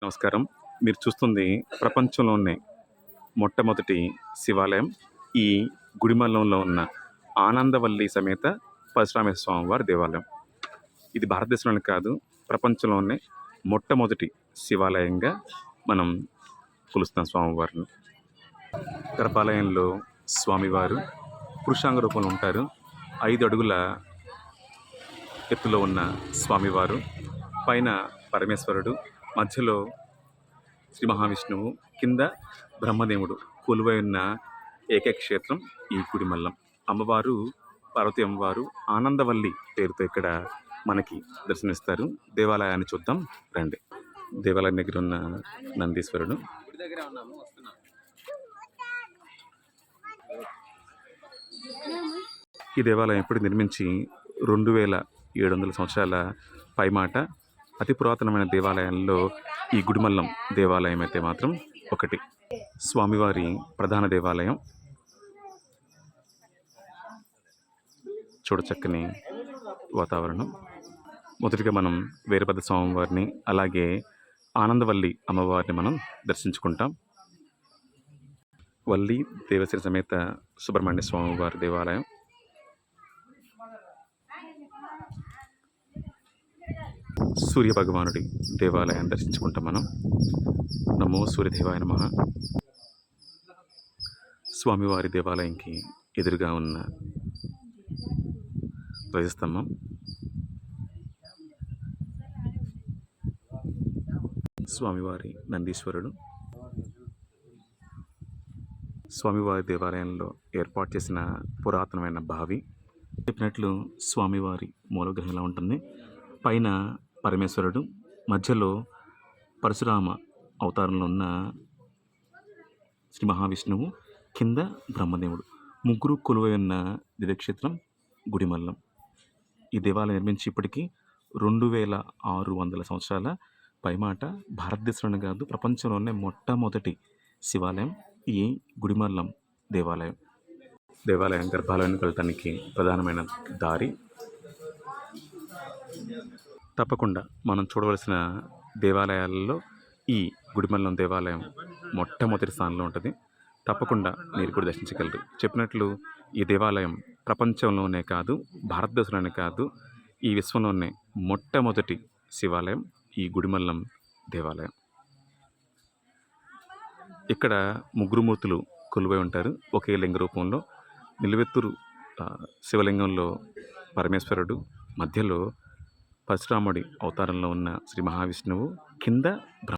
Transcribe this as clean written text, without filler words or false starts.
నమస్కారం. మీరు చూస్తుంది ప్రపంచంలోనే మొట్టమొదటి శివాలయం. ఈ గుడిమల్లంలో ఉన్న ఆనందవల్లి సమేత పరశురామేశ్వర స్వామివారి దేవాలయం. ఇది భారతదేశంలోనే కాదు, ప్రపంచంలోనే మొట్టమొదటి శివాలయంగా మనం కొలుస్తాం స్వామివారిని. గర్భాలయంలో స్వామివారు పురుషాంగ రూపంలో ఉంటారు. 5 అడుగుల ఎత్తులో ఉన్న స్వామివారు, పైన పరమేశ్వరుడు, మధ్యలో శ్రీ మహావిష్ణువు, కింద బ్రహ్మదేవుడు కొలువై ఉన్న ఏకైక క్షేత్రం ఈ గుడిమల్లం. అమ్మవారు పార్వతీ అమ్మవారు ఆనందవల్లి పేరుతో ఇక్కడ మనకి దర్శనమిస్తారు. దేవాలయాన్ని చూద్దాం రండి. దేవాలయం దగ్గర ఉన్న నందీశ్వరుడు. ఈ దేవాలయం ఎప్పుడు నిర్మించి 2700 సంవత్సరాల పైమాట. అతి పురాతనమైన దేవాలయాల్లో ఈ గుడిమల్లం దేవాలయం అయితే మాత్రం ఒకటి. స్వామివారి ప్రధాన దేవాలయం. చూడచక్కని వాతావరణం. మొదటిగా మనం వీరభద్ర స్వామివారిని, అలాగే ఆనందవల్లి అమ్మవారిని మనం దర్శించుకుంటాం. వల్లి దేవశ్రీ సమేత సుబ్రహ్మణ్య స్వామివారి దేవాలయం. సూర్య భగవానుడి దేవాలయాన్ని దర్శించుకుంటాం మనం. నమో సూర్యదేవాయ నమః. స్వామివారి దేవాలయంకి ఎదురుగా ఉన్న ధ్వజస్తంభం. స్వామివారి నందీశ్వరుడు. స్వామివారి దేవాలయంలో ఏర్పాటు చేసిన పురాతనమైన బావి. చెప్పినట్లు స్వామివారి మూలగ్రహంలా ఉంటుంది. పైన పరమేశ్వరుడు, మధ్యలో పరశురామ అవతారంలో ఉన్న శ్రీ మహావిష్ణువు, కింద బ్రహ్మదేవుడు, ముగ్గురు కొలువై ఉన్న దివ్యక్షేత్రం గుడిమల్లం. ఈ దేవాలయం నిర్మించి ఇప్పటికీ 2600 సంవత్సరాల పైమాట. భారతదేశంలోనే కాదు, ప్రపంచంలోనే మొట్టమొదటి శివాలయం ఈ గుడిమల్లం దేవాలయం. దేవాలయం గర్భాలయానికి వెళ్ళటానికి ప్రధానమైన దారి. తప్పకుండా మనం చూడవలసిన దేవాలయాలలో ఈ గుడిమల్లం దేవాలయం మొట్టమొదటి స్థానంలో ఉంటుంది. తప్పకుండా మీరు కూడా దర్శించగలరు. చెప్పినట్లు ఈ దేవాలయం ప్రపంచంలోనే కాదు, భారతదేశంలోనే కాదు, ఈ విశ్వంలోనే మొట్టమొదటి శివాలయం ఈ గుడిమల్లం దేవాలయం. ఇక్కడ ముగ్గురు మూర్తులు కొలువై ఉంటారు ఒకే లింగ రూపంలో. నిలువెత్తురు శివలింగంలో పరమేశ్వరుడు, మధ్యలో పరశురాముడి అవతారంలో ఉన్న శ్రీ మహావిష్ణువు, కింద